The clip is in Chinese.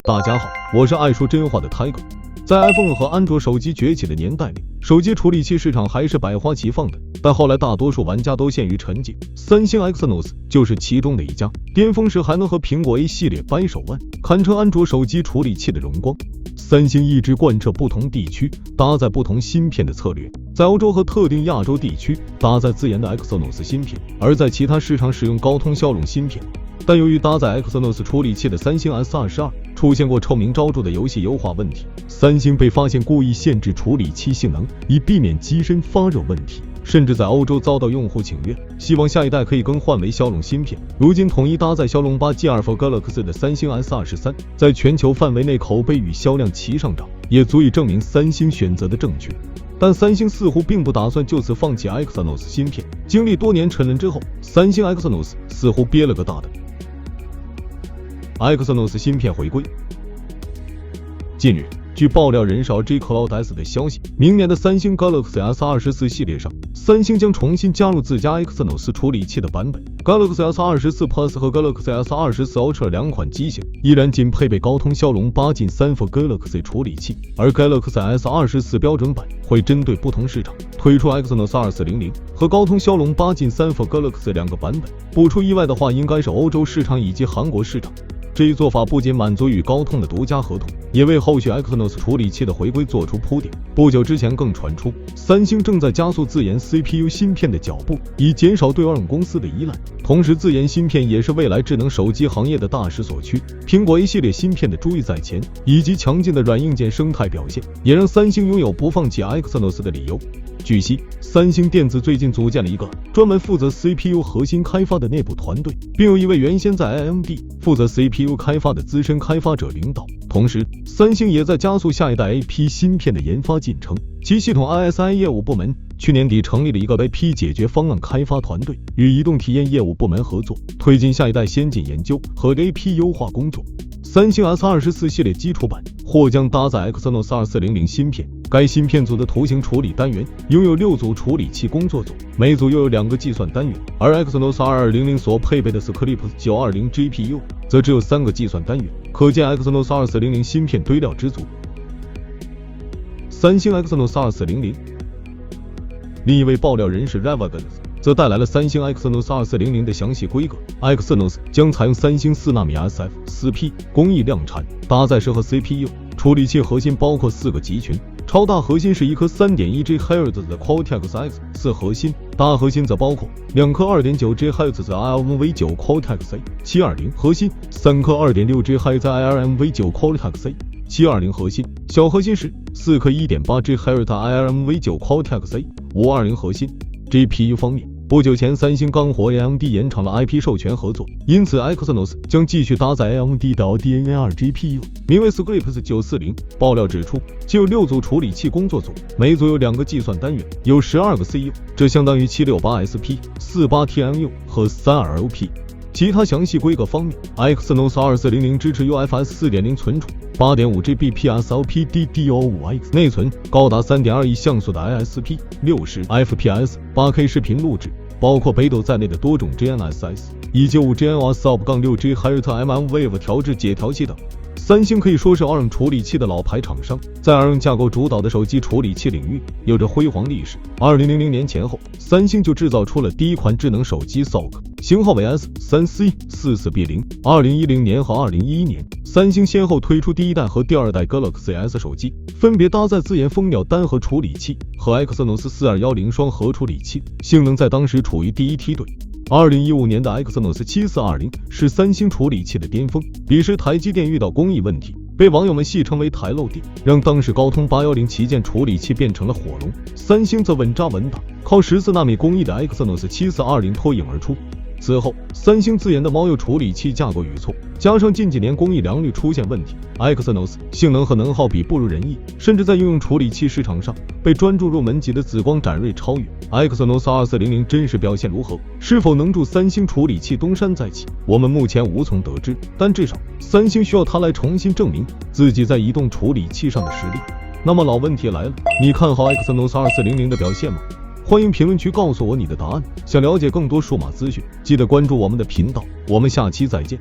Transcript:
大家好，我是爱说真话的 Tiger。在 iPhone 和安卓手机崛起的年代里，手机处理器市场还是百花齐放的，但后来大多数玩家都陷于沉寂，三星 Exynos 就是其中的一家。巅峰时还能和苹果 A 系列掰手腕，堪称安卓手机处理器的荣光。三星一直贯彻不同地区搭载不同芯片的策略，在欧洲和特定亚洲地区搭载自研的 Exynos 芯片，而在其他市场使用高通骁龙芯片。但由于搭载 Exynos 处理器的三星 S22 出现过臭名昭著的游戏优化问题，三星被发现故意限制处理器性能，以避免机身发热问题，甚至在欧洲遭到用户请愿，希望下一代可以更换为骁龙芯片。如今统一搭载骁龙8 G2 for Galaxy 的三星 S23，在全球范围内口碑与销量齐上涨，也足以证明三星选择的正确。但三星似乎并不打算就此放弃 Exynos 芯片，经历多年沉沦之后，三星 Exynos 似乎憋了个大的。Exynos 芯片回归。近日，据爆料人士 RJ Cloud S 的消息，明年的三星 Galaxy S24 系列上，三星将重新加入自家 Exynos 处理器的版本。Galaxy S24 Plus 和 Galaxy S24 Ultra 两款机型依然仅配备高通骁龙8 Gen 3 for Galaxy 处理器，而 Galaxy S24 标准版会针对不同市场推出 Exynos 2400和高通骁龙8 Gen 3 for Galaxy 两个版本。不出意外的话，应该是欧洲市场以及韩国市场。这一做法不仅满足与高通的独家合同，也为后续 Exynos 处理器的回归做出铺垫。不久之前更传出，三星正在加速自研 CPU 芯片的脚步，以减少对 ARM 公司的依赖。同时，自研芯片也是未来智能手机行业的大势所趋。苹果 A 系列芯片的珠玉在前，以及强劲的软硬件生态表现，也让三星拥有不放弃 Exynos 的理由。据悉，三星电子最近组建了一个专门负责 CPU 核心开发的内部团队，并有一位原先在 AMD 负责 CPU 开发的资深开发者领导。同时，三星也在加速下一代 AP 芯片的研发进程，其系统 ISI 业务部门去年底成立了一个 AP 解决方案开发团队，与移动体验业务部门合作，推进下一代先进研究和 AP 优化工作。三星 S24 系列基础版或将搭载 Exynos 2400芯片，该芯片组的图形处理单元拥有6组处理器工作组，每组又有2个计算单元，而 Exynos 2200所配备的 Sclipus 920 GPU 则只有3个计算单元，可见 Exynos 2400芯片堆料之足。三星 Exynos 2400。另一位爆料人士 Ravagans 则带来了三星 Exynos 2400的详细规格。Exynos 将采用三星4纳米 SF4P 工艺量产，搭载适合 CPU 处理器核心包括4个集群，超大核心是一颗 3.1 GHz 的 Cortex X4 核心，大核心则包括2颗 2.9 GHz 的 IRMV9 Cortex A720 核心，3颗 2.6 GHz IRMV9 Cortex A720 核心，小核心是4颗 1.8 GHz IRMV9 Cortex A520 核心。GPU 方面，不久前三星刚和 AMD 延长了 IP 授权合作，因此 Exynos 将继续搭载 AMD 的 RDNA2 GPU， 名为 Sclipus 940。爆料指出，其有6组处理器工作组，每组有2个计算单元，有12个 CPU， 这相当于768SP、48TMU 和32OP。其他详细规格方面， Exynos 2400支持 UFS 4.0 存储， 8.5GB PSLPDDR5X 内存，高达 3.2 亿像素的 ISP， 60fps 8K 视频录制，包括北斗在内的多种 GNSS 以及 5GNSOP-6G 还有 mmWave 调制解调器等。三星可以说是 ARM 处理器的老牌厂商，在 ARM 架构主导的手机处理器领域有着辉煌历史。2000年前后，三星就制造出了第一款智能手机 SOC， 型号为 S3C44B0。2010年和2011年，三星先后推出第一代和第二代 Galaxy S 手机，分别搭载自研蜂鸟单核处理器和 Exynos 4210双核处理器，性能在当时处于第一梯队。2015年的 Exynos 7420是三星处理器的巅峰，彼时台积电遇到工艺问题，被网友们戏称为台漏电，让当时高通810旗舰处理器变成了火龙。三星则稳扎稳打，靠14纳米工艺的 Exynos 7420脱颖而出。此后，三星自研的猫鼬处理器架构语错，加上近几年工艺良率出现问题， Exynos 性能和能耗比不如人意，甚至在应用处理器市场上被专注入门级的紫光展锐超越。Exynos 2400真实表现如何，是否能助三星处理器东山再起，我们目前无从得知，但至少三星需要它来重新证明自己在移动处理器上的实力。那么老问题来了，你看好 Exynos 2400的表现吗？欢迎评论区告诉我你的答案。想了解更多数码资讯，记得关注我们的频道。我们下期再见。